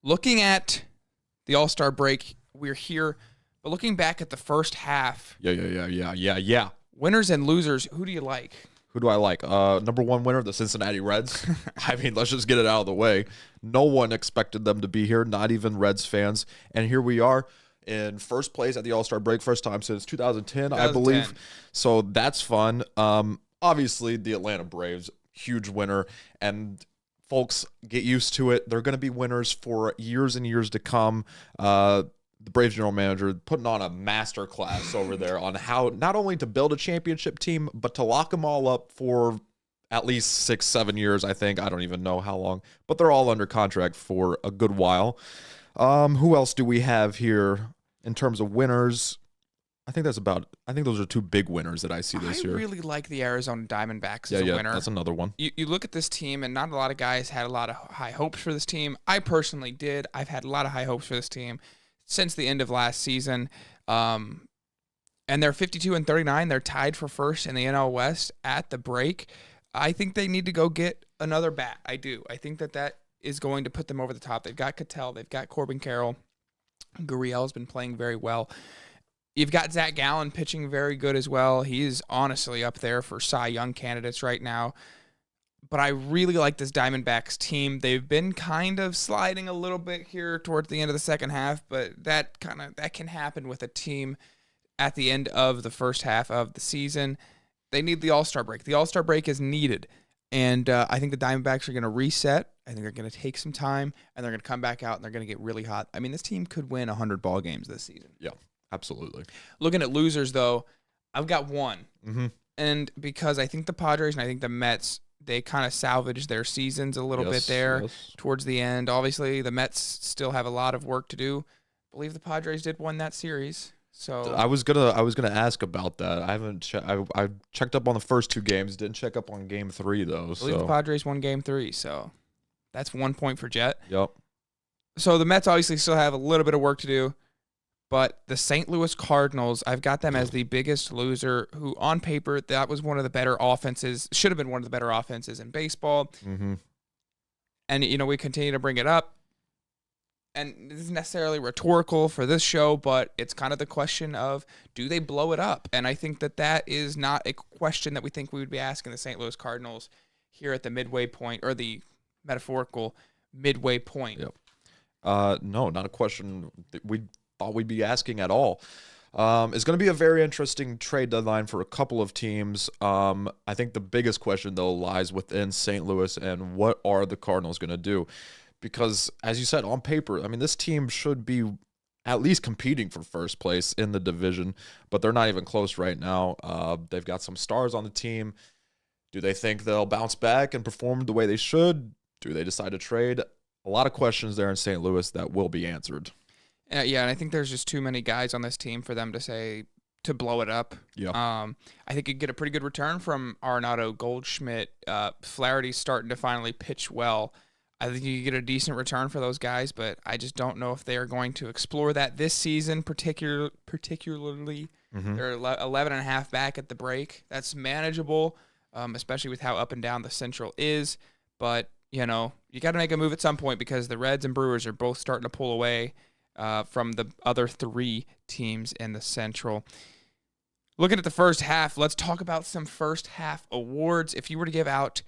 Looking at the All-Star break, we're here, but looking back at the first half. Yeah. Winners and losers, who do you like? Who do I like? Number one winner, the Cincinnati Reds. I mean, let's just get it out of the way. No one expected them to be here, not even Reds fans. And here we are in first place at the All-Star break, first time since 2010, I believe. So that's fun. Obviously, the Atlanta Braves, huge winner. And folks, get used to it. They're going to be winners for years and years to come. The Braves general manager putting on a master class over there on how not only to build a championship team, but to lock them all up for at least 6-7 years, I think. I don't even know how long, but they're all under contract for a good while. Who else do we have here in terms of winners? I think those are two big winners that I see this year. I really like the Arizona Diamondbacks as a winner. That's another one. You look at this team, and not a lot of guys had a lot of high hopes for this team. I personally did. I've had a lot of high hopes for this team since the end of last season. And they're 52-39. They're tied for first in the NL West at the break. I think they need to go get another bat. I do. I think that is going to put them over the top. They've got Cattell. They've got Corbin Carroll. Gurriel's been playing very well. You've got Zach Gallen pitching very good as well. He's honestly up there for Cy Young candidates right now. But I really like this Diamondbacks team. They've been kind of sliding a little bit here towards the end of the second half, but that can happen with a team at the end of the first half of the season. They need the All-Star break. The All-Star break is needed, and I think the Diamondbacks are going to reset. I think they're going to take some time, and they're going to come back out, and they're going to get really hot. I mean, this team could win 100 ball games this season. Yeah, absolutely. Looking at losers, though, I've got one. Mm-hmm. And because I think the Padres and I think the Mets, they kind of salvaged their seasons a little bit there towards the end. Obviously, the Mets still have a lot of work to do. I believe the Padres did win that series. So I was gonna ask about that. I haven't. I checked up on the first two games. Didn't check up on Game 3 though. I believe the Padres won Game 3. So that's 1 point for Jett. Yep. So the Mets obviously still have a little bit of work to do. But the St. Louis Cardinals, I've got them as the biggest loser, who on paper, that was one of the better offenses, should have been one of the better offenses in baseball. Mm-hmm. And, we continue to bring it up. And this isn't necessarily rhetorical for this show, but it's kind of the question of, do they blow it up? And I think that is not a question that we think we would be asking the St. Louis Cardinals here at the midway point, or the metaphorical midway point. Yep. No, not a question that we thought we'd be asking at all. It's going to be a very interesting trade deadline for a couple of teams. I think the biggest question, though, lies within St. Louis and what are the Cardinals going to do? Because, as you said, on paper, I mean, this team should be at least competing for first place in the division, but they're not even close right now. They've got some stars on the team. Do they think they'll bounce back and perform the way they should? Do they decide to trade? A lot of questions there in St. Louis that will be answered. Yeah, and I think there's just too many guys on this team for them to blow it up. Yeah. I think you get a pretty good return from Arenado, Goldschmidt. Flaherty's starting to finally pitch well. I think you get a decent return for those guys, but I just don't know if they are going to explore that this season, particularly. Mm-hmm. They're 11.5 back at the break. That's manageable, especially with how up and down the Central is. But, you got to make a move at some point, because the Reds and Brewers are both starting to pull away from the other three teams in the Central. Looking at the first half, let's talk about some first half awards. If you were to give out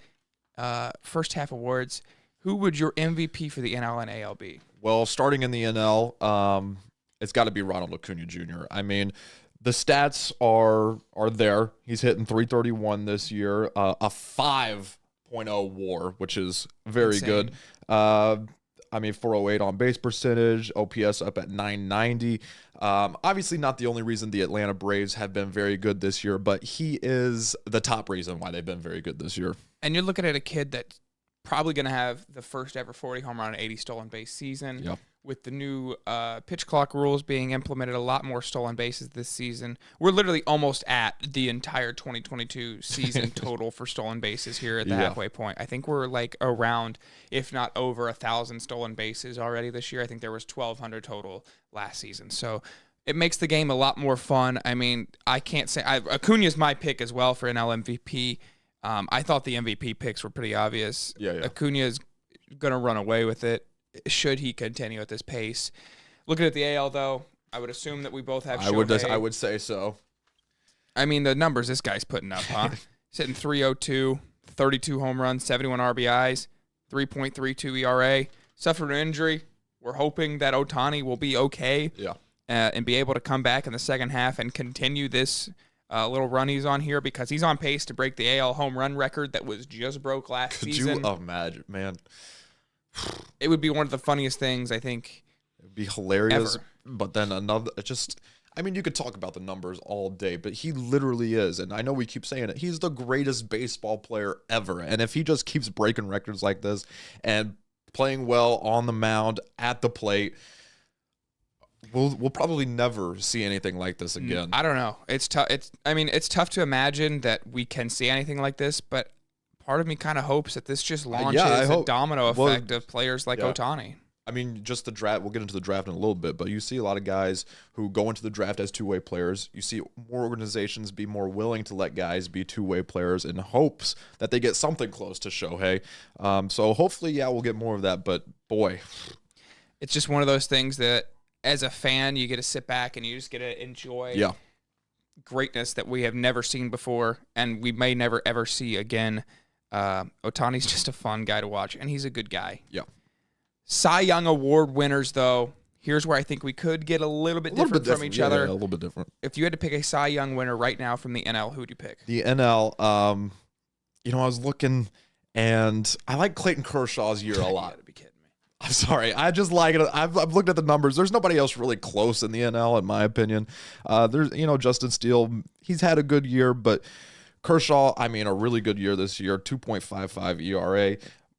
first half awards, who would your MVP for the NL and AL be? Well, starting in the NL, it's got to be Ronald Acuna Jr. I mean, the stats are there. He's hitting .331 this year, a 5.0 WAR, which is very good. 408 on base percentage, OPS up at 990. Obviously not the only reason the Atlanta Braves have been very good this year, but he is the top reason why they've been very good this year. And you're looking at a kid that's probably going to have the first ever 40 home run and 80 stolen base season. Yep. With the new pitch clock rules being implemented, a lot more stolen bases this season. We're literally almost at the entire 2022 season total for stolen bases here at the halfway point. I think we're like around, if not over, 1,000 stolen bases already this year. I think there was 1,200 total last season. So it makes the game a lot more fun. I mean, I can't say Acuna's my pick as well for NL MVP. I thought the MVP picks were pretty obvious. Yeah. Acuna's going to run away with it. should he continue at this pace. Looking at the AL, though, I would assume that we both have I would say so. I mean, the numbers this guy's putting up, huh? He's hitting 302, 32 home runs, 71 RBIs, 3.32 ERA. Suffered an injury. We're hoping that Ohtani will be okay and be able to come back in the second half and continue this little run he's on here, because he's on pace to break the AL home run record that was just broke last season. Could you imagine, man? It would be one of the funniest things, I think. It would be hilarious. Ever. But then you could talk about the numbers all day, but he literally is. And I know we keep saying it. He's the greatest baseball player ever. And if he just keeps breaking records like this and playing well on the mound, at the plate, we'll probably never see anything like this again. I don't know. It's tough. It's tough to imagine that we can see anything like this, but part of me kind of hopes that this just launches a domino effect of players like Ohtani. I mean, just the draft. We'll get into the draft in a little bit, but you see a lot of guys who go into the draft as two-way players. You see more organizations be more willing to let guys be two-way players in hopes that they get something close to Shohei. So hopefully, we'll get more of that. But boy, it's just one of those things that, as a fan, you get to sit back and you just get to enjoy greatness that we have never seen before, and we may never ever see again. Ohtani's just a fun guy to watch, and he's a good guy. Yeah. Cy Young Award winners, though, here's where I think we could get a little bit different from each other. Yeah, a little bit different. If you had to pick a Cy Young winner right now from the NL, who would you pick? The NL, I was looking, and I like Clayton Kershaw's year a lot. You gotta be kidding me. I'm sorry. I just like it. I've looked at the numbers. There's nobody else really close in the NL, in my opinion. There's, Justin Steele, he's had a good year, but Kershaw, a really good year this year, 2.55 ERA.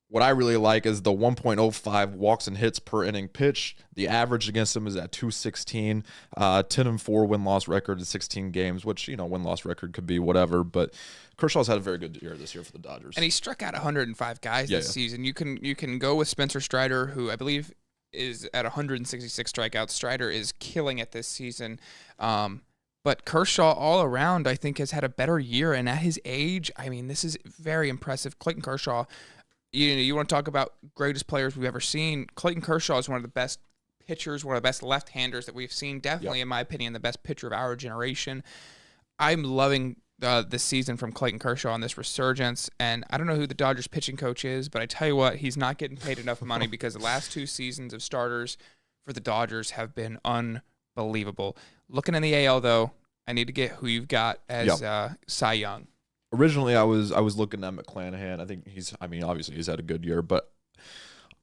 What I really like is the 1.05 walks and hits per inning pitch. The average against him is at 216, 10-4 win-loss record in 16 games, which, win-loss record could be whatever, but Kershaw's had a very good year this year for the Dodgers. And he struck out 105 guys this season. You can go with Spencer Strider, who I believe is at 166 strikeouts. Strider is killing it this season. But Kershaw all around, I think, has had a better year. And at his age, this is very impressive. Clayton Kershaw, you want to talk about greatest players we've ever seen. Clayton Kershaw is one of the best pitchers, one of the best left-handers that we've seen. Definitely, in my opinion, the best pitcher of our generation. I'm loving this season from Clayton Kershaw on this resurgence. And I don't know who the Dodgers pitching coach is, but I tell you what, he's not getting paid enough money because the last two seasons of starters for the Dodgers have been unbelievable. Looking in the AL, though, I need to get who you've got as Cy Young. Originally, I was looking at McClanahan. I think obviously he's had a good year, but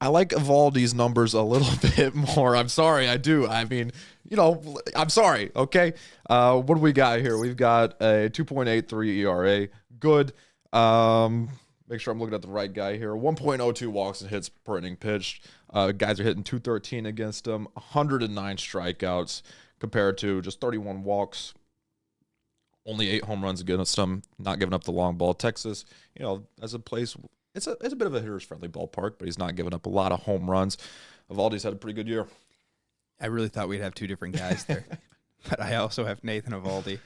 I like Evaldi's numbers a little bit more. I'm sorry, I do. I'm sorry, okay? What do we got here? We've got a 2.83 ERA. Good. Make sure I'm looking at the right guy here. 1.02 walks and hits per inning pitched. Guys are hitting 213 against him. 109 strikeouts compared to just 31 walks. Only 8 home runs against them, not giving up the long ball. Texas, as a place, it's a bit of a hitter's-friendly ballpark, but he's not giving up a lot of home runs. Evaldi's had a pretty good year. I really thought we'd have two different guys there, but I also have Nathan Eovaldi.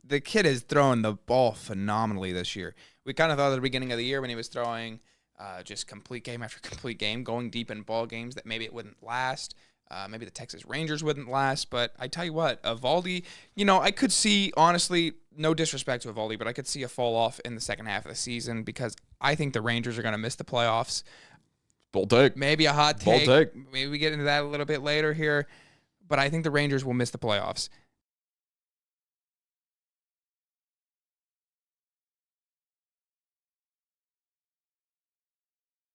The kid is throwing the ball phenomenally this year. We kind of thought at the beginning of the year when he was throwing just complete game after complete game, going deep in ball games, that maybe it wouldn't last. Maybe the Texas Rangers wouldn't last, but I tell you what, Eovaldi, I could see, honestly, no disrespect to Eovaldi, but I could see a fall off in the second half of the season because I think the Rangers are going to miss the playoffs. Bold take. Maybe a hot take. Maybe we get into that a little bit later here, but I think the Rangers will miss the playoffs.